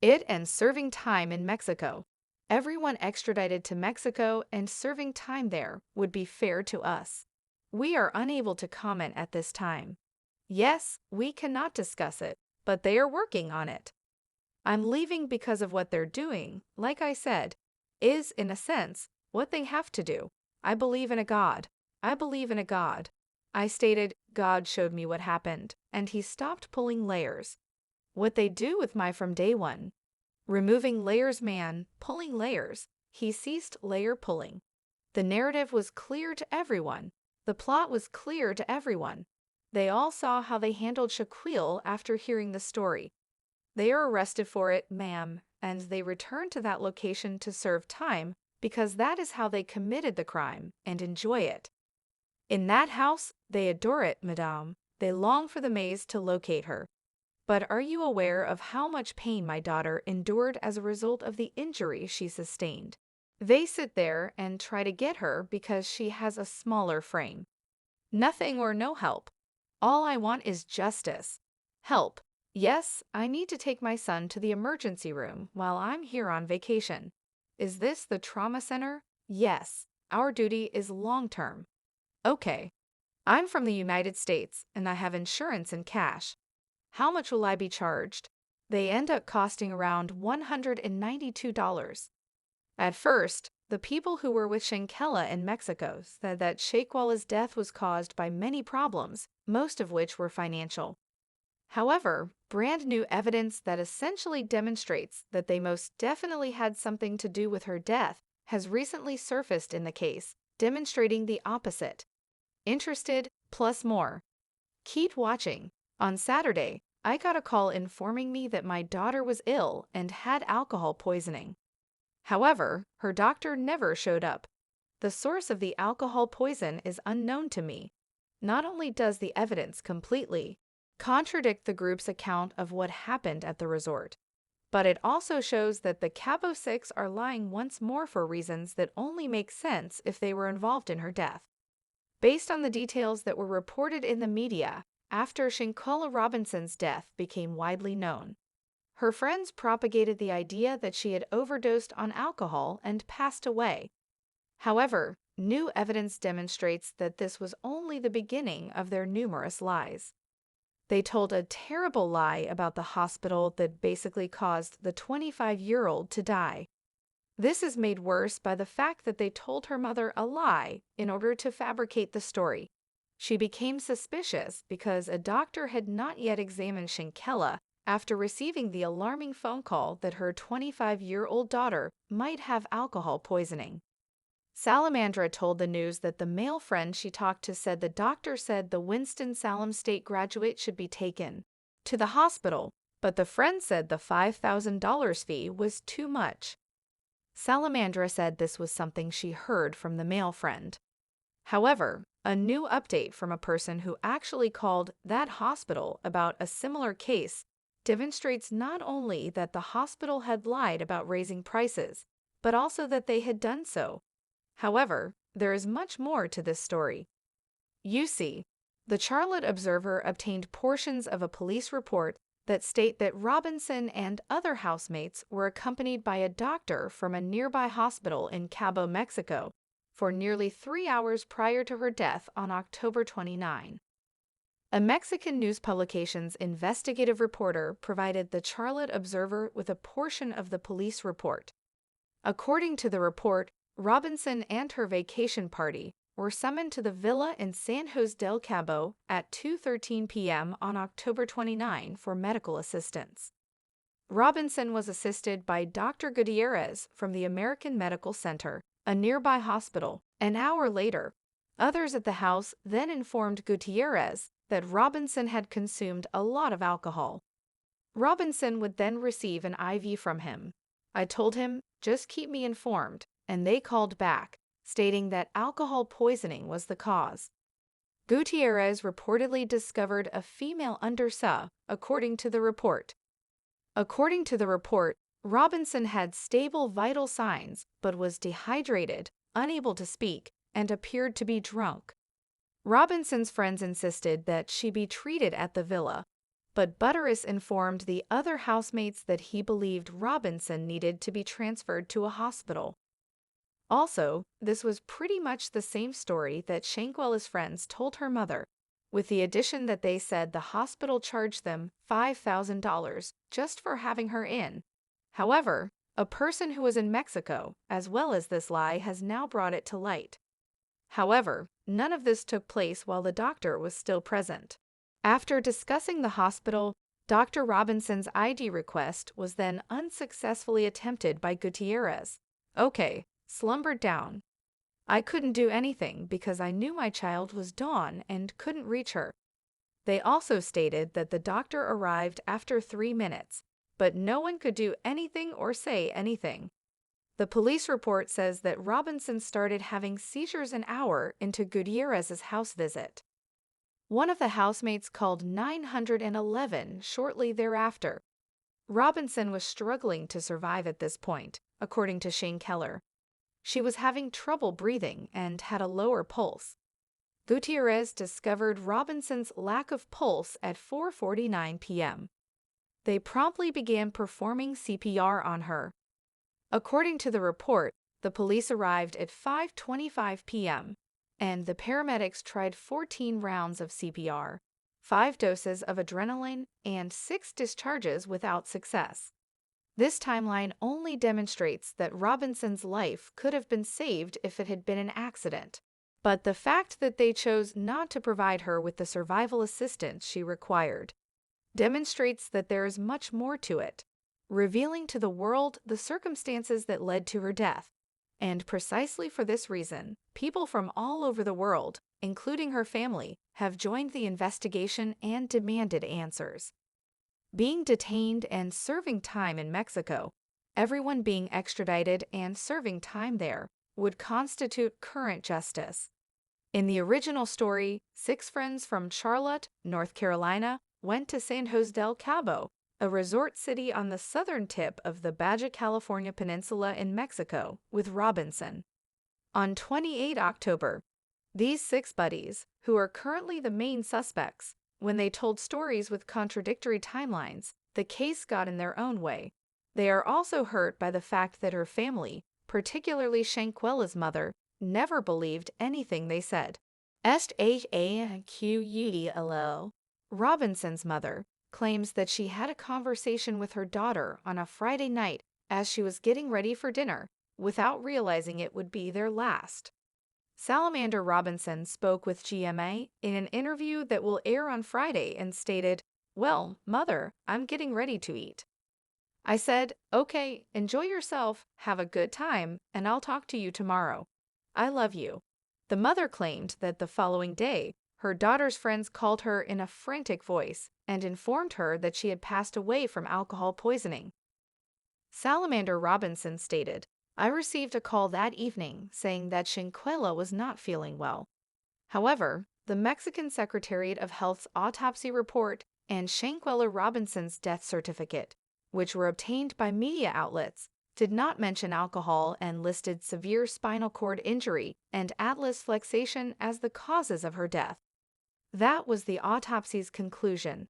It and serving time in Mexico. Everyone extradited to Mexico and serving time there would be fair to us. We are unable to comment at this time. Yes, we cannot discuss it, but they are working on it. I'm leaving because of what they're doing, like I said, is, in a sense, what they have to do. I believe in a God. I believe in a God. I stated, God showed me what happened, and he stopped pulling layers. What they do with my from day one. Removing layers man, pulling layers. He ceased layer pulling. The narrative was clear to everyone. The plot was clear to everyone. They all saw how they handled Shanquella after hearing the story. They are arrested for it, ma'am, and they return to that location to serve time because that is how they committed the crime and enjoy it. In that house, they adore it, madame. They long for the maze to locate her. But are you aware of how much pain my daughter endured as a result of the injury she sustained? They sit there and try to get her because she has a smaller frame. Nothing or no help. All I want is justice. Help. Yes, I need to take my son to the emergency room while I'm here on vacation. Is this the trauma center? Yes. Our duty is long-term. Okay. I'm from the United States and I have insurance and cash. How much will I be charged? They end up costing around $192. At first, the people who were with Shanquella in Mexico said that Shanquella's death was caused by many problems, most of which were financial. However, brand new evidence that essentially demonstrates that they most definitely had something to do with her death has recently surfaced in the case, demonstrating the opposite. Interested, plus more. Keep watching. On Saturday, I got a call informing me that my daughter was ill and had alcohol poisoning. However, her doctor never showed up. The source of the alcohol poison is unknown to me. Not only does the evidence completely contradict the group's account of what happened at the resort, but it also shows that the Cabo Six are lying once more for reasons that only make sense if they were involved in her death. Based on the details that were reported in the media after Shanquella Robinson's death became widely known, her friends propagated the idea that she had overdosed on alcohol and passed away. However, new evidence demonstrates that this was only the beginning of their numerous lies. They told a terrible lie about the hospital that basically caused the 25-year-old to die. This is made worse by the fact that they told her mother a lie in order to fabricate the story. She became suspicious because a doctor had not yet examined Shanquella after receiving the alarming phone call that her 25-year-old daughter might have alcohol poisoning. Salamandra told the news that the male friend she talked to said the doctor said the Winston-Salem State graduate should be taken to the hospital, but the friend said the $5,000 fee was too much. Salamandra said this was something she heard from the male friend. However, a new update from a person who actually called that hospital about a similar case demonstrates not only that the hospital had lied about raising prices, but also that they had done so. However, there is much more to this story. You see, the Charlotte Observer obtained portions of a police report that state that Robinson and other housemates were accompanied by a doctor from a nearby hospital in Cabo, Mexico, for nearly 3 hours prior to her death on October 29. A Mexican news publication's investigative reporter provided the Charlotte Observer with a portion of the police report. According to the report, Robinson and her vacation party were summoned to the villa in San Jose del Cabo at 2:13 p.m. on October 29 for medical assistance. Robinson was assisted by Dr. Gutierrez from the American Medical Center, a nearby hospital. An hour later, others at the house then informed Gutierrez that Robinson had consumed a lot of alcohol. Robinson would then receive an IV from him. I told him, just keep me informed, and they called back, stating that alcohol poisoning was the cause. Gutierrez reportedly discovered a female undersaw, according to the report. According to the report, Robinson had stable vital signs but was dehydrated, unable to speak, and appeared to be drunk. Robinson's friends insisted that she be treated at the villa. but Butterus informed the other housemates that he believed Robinson needed to be transferred to a hospital. Also, this was pretty much the same story that Shanquella's friends told her mother, with the addition that they said the hospital charged them $5,000 just for having her in. However, a person who was in Mexico, as well as this lie, has now brought it to light. However, none of this took place while the doctor was still present. After discussing the hospital, Dr. Robinson's ID request was then unsuccessfully attempted by Gutierrez. Okay, slumbered down. I couldn't do anything because I knew my child was Dawn and couldn't reach her. They also stated that the doctor arrived after 3 minutes, but no one could do anything or say anything. The police report says that Robinson started having seizures an hour into Gutierrez's house visit. One of the housemates called 911 shortly thereafter. Robinson was struggling to survive at this point, according to Shanquella. She was having trouble breathing and had a lower pulse. Gutierrez discovered Robinson's lack of pulse at 4:49 p.m. They promptly began performing CPR on her. According to the report, the police arrived at 5:25 p.m., and the paramedics tried 14 rounds of CPR, 5 doses of adrenaline, and 6 discharges without success. This timeline only demonstrates that Robinson's life could have been saved if it had been an accident, but the fact that they chose not to provide her with the survival assistance she required demonstrates that there is much more to it, revealing to the world the circumstances that led to her death. And precisely for this reason, people from all over the world, including her family, have joined the investigation and demanded answers. Being detained and serving time in Mexico, everyone being extradited and serving time there, would constitute current justice. In the original story, 6 friends from Charlotte, North Carolina, went to San Jose del Cabo, a resort city on the southern tip of the Baja California Peninsula in Mexico, with Robinson. On 28 October, these 6 buddies, who are currently the main suspects, when they told stories with contradictory timelines, the case got in their own way. They are also hurt by the fact that her family, particularly Shanquella's mother, never believed anything they said. Shanquella, Robinson's mother, claims that she had a conversation with her daughter on a Friday night as she was getting ready for dinner, without realizing it would be their last. Salamander Robinson spoke with GMA in an interview that will air on Friday and stated, "Well, Mother, I'm getting ready to eat. I said, okay, enjoy yourself, have a good time, and I'll talk to you tomorrow. I love you." The mother claimed that the following day, her daughter's friends called her in a frantic voice and informed her that she had passed away from alcohol poisoning. Salamander Robinson stated, "I received a call that evening saying that Shanquella was not feeling well. However, the Mexican Secretariat of Health's autopsy report and Shanquella Robinson's death certificate, which were obtained by media outlets, did not mention alcohol and listed severe spinal cord injury and atlas flexation as the causes of her death. That was the autopsy's conclusion,